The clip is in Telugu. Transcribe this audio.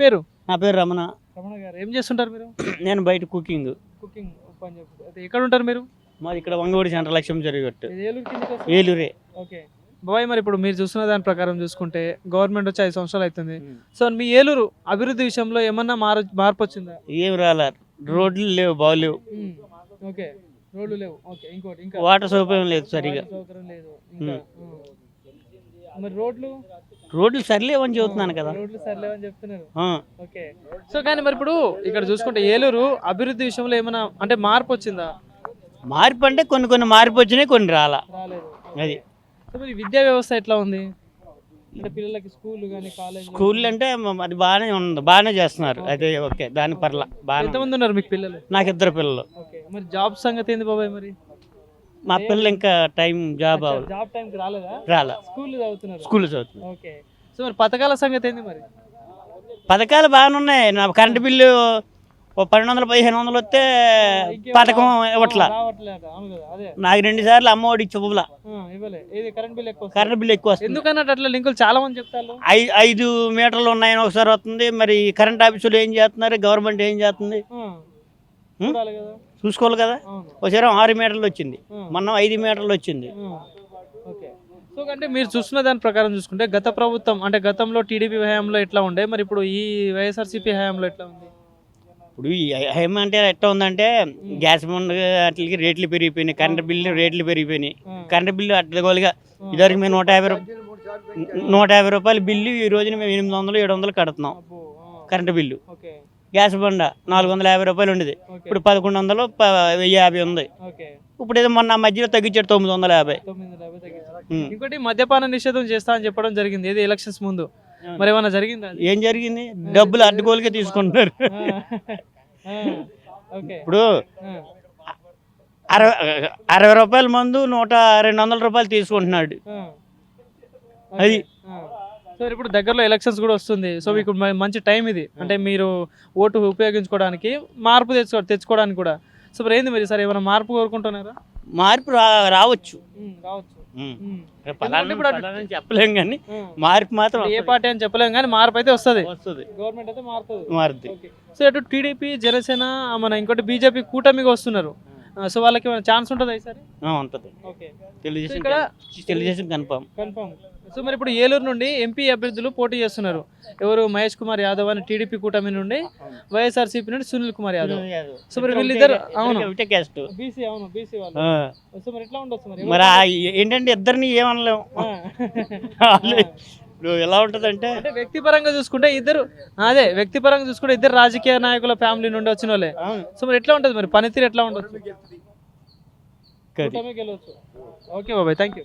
పేరు? నా పేరు రమణ. రమణ గారు ఏం చేస్తుంటారు మీరు? నేను బయట కుకింగ్ పని చేస్తారు. అయితే ఎక్కడ ఉంటారు మీరు? మాది ఇక్కడ వంగవడి సెంటర్ లక్ష్యం జరిగట్టు ఇది ఏలూరు కిందకి వస్తుందా? ఏలూరే. ఓకే బాబాయ్, మరి ఇప్పుడు మీరు చూస్తున్న దాని ప్రకారం చూసుకుంటే గవర్నమెంట్ వచ్చి 5 సంవత్సరాలు అవుతుంది. సో మీ ఏలూరు అభివృద్ధి విషయంలో ఏమన్నా మార్పు వచ్చిందా? ఏం రాలే, రోడ్లు లేవు, బాగులేవు. ఓకే, రోడ్లు లేవు. ఓకే, ఇంకోటి ఇంకా వాటర్ సౌకర్యం లేదు సరిగా. సౌకర్యం లేదు ఇంకా. మరి రోడ్లు సరిలేవని చెబుతున్నాను కదా. రోడ్లు సరిలేవని చెప్తున్నారు. ఓకే, సో కానీ మరి ఇప్పుడు ఇక్కడ చూసుకుంటే ఏలూరు అభివృద్ధి విషయంలో ఏమైనా అంటే మార్పు వచ్చిందా? మార్పు అంటే కొన్ని మార్పు వచ్చినాయి, కొన్ని రాలేదు. అది సో మరి విద్యా వ్యవస్థ ఎట్లా ఉంది అంటే పిల్లలకి స్కూల్ కానీ కాలేజ్? స్కూల్ అంటే అది బాగానే ఉంది, బాగానే చేస్తున్నారు. అయితే ఓకే, దాని పర్ల బాగా. ఎంతమంది ఉన్నారు మీకు పిల్లలు? నాకు 2 పిల్లలు. ఓకే, మరి జాబ్ సంగతి ఏంది బాబాయ్? మరి మా పిల్లలు ఇంకా టైం జాబ్ జాబ్ టైంకి రాలేదా? రాలే, స్కూల్ చదువుతున్నారు. స్కూల్ చదువుతున్నారు. ఓకే, సో మరి పథకాల సంగతి ఏంది? మరి పథకాలు బాగానే ఉన్నాయి. నా కరెంటు బిల్లు 1200-1500 వస్తే పథకం ఇవ్వట్లా. నాకు 2 సార్లు అమ్మఒడి ఇవ్వలా. కరెంట్ బిల్లు ఎక్కువ వస్తుంది. ఎందుకన్నట్టు అట్లా లింకులు చాలా మంది చెప్తారు. 5 మీటర్లు ఉన్నాయని ఒకసారి వస్తుంది. మరి కరెంట్ ఆఫీసులు ఏం చేస్తున్నారు, గవర్నమెంట్ ఏం చేస్తుంది చూసుకోవాలి కదా. ఒకసారి 6 మీటర్లు వచ్చింది, మొన్న 5 మీటర్లు వచ్చింది. సో అంటే మీరు చూస్తున్న దాని ప్రకారం చూసుకుంటే గత ప్రభుత్వం అంటే గతంలో టీడీపీ హయాంలో ఎట్లా ఉండే, మరి ఇప్పుడు ఈ వైఎస్ఆర్సీపీ హయాంలో ఎట్లా ఉంది? ఇప్పుడు ఏమంటే ఎట్లా ఉందంటే గ్యాస్ వాటికి రేట్లు పెరిగిపోయినాయి, కరెంట్ బిల్లు రేట్లు పెరిగిపోయినాయి. కరెంట్ బిల్లు అడ్డగోలుగా ఇదివరకు మేము 150 రూపాయల బిల్లు ఈ రోజున మేము 800-700 కడుతున్నాం కరెంట్ బిల్లు. గ్యాస్ బండ 450 రూపాయలు ఉండేది, ఇప్పుడు 1100, 1050 ఉంది. ఇప్పుడు ఏదో మొన్న మధ్యలో తగ్గించాడు 950. ఇంకోటి మద్యపాన నిషేధం చేస్తా అని చెప్పడం జరిగింది ఏది ఎలక్షన్స్ ముందు, మరి ఏమన్నా జరిగిందా? ఏం జరిగింది? డబ్బులు అడ్డగోలుగా తీసుకుంటున్నారు. ఇప్పుడు 60 రూపాయల మందు 200 రూపాయలు తీసుకుంటున్నాడు. అది సార్ ఇప్పుడు దగ్గరలో ఎలక్షన్స్ కూడా వస్తుంది. సో మీకు మంచి టైం ఇది, అంటే మీరు ఓటు ఉపయోగించుకోవడానికి, మార్పు తెచ్చుకోవడానికి కూడా. సో మరి ఏంది మరి సార్ ఏమైనా మార్పు కోరుకుంటున్నారా? మార్పు రావచ్చు, చెప్పలేం కానీ మార్పు మాత్రం ఏ పార్టీ అని చెప్పలేం కానీ మార్పు అయితే వస్తుంది. గవర్నమెంట్ అయితే మారుతుంది. సో అటు టీడీపీ, జనసేన, మన ఇంకోటి బీజేపీ కూటమిగా వస్తున్నారు. సో వాళ్ళకి ఏమైనా ఛాన్స్ ఉంటుంది ఈసారి? ఉంటుంది. తెలుగుదేశం కన్ఫర్మ్. సో మరి ఇప్పుడు ఏలూరు నుండి ఎంపీ అభ్యర్థులు పోటీ చేస్తున్నారు. ఎవరు? మహేష్ కుమార్ యాదవ్ అని టీడీపీ కూటమి నుండి, వైఎస్ఆర్సీపీ నుండి సునీల్ కుమార్ యాదవ్. సో మరి వీళ్ళిద్దరు బీసీ వాళ్ళు. సో మరి ఎట్లా ఉండొచ్చు మరి ఏంటంటే ఇద్దరిని ఏమనలేము. ఎలా ఉంటదంటే వ్యక్తిపరంగా చూసుకుంటే ఇద్దరు రాజకీయ నాయకుల ఫ్యామిలీ నుండి వచ్చిన వాళ్ళే. సో మరి ఎట్లా ఉంటది మరి పనితీరు ఎట్లా ఉండొచ్చు? ఓకే బాబాయ్, థ్యాంక్ యూ.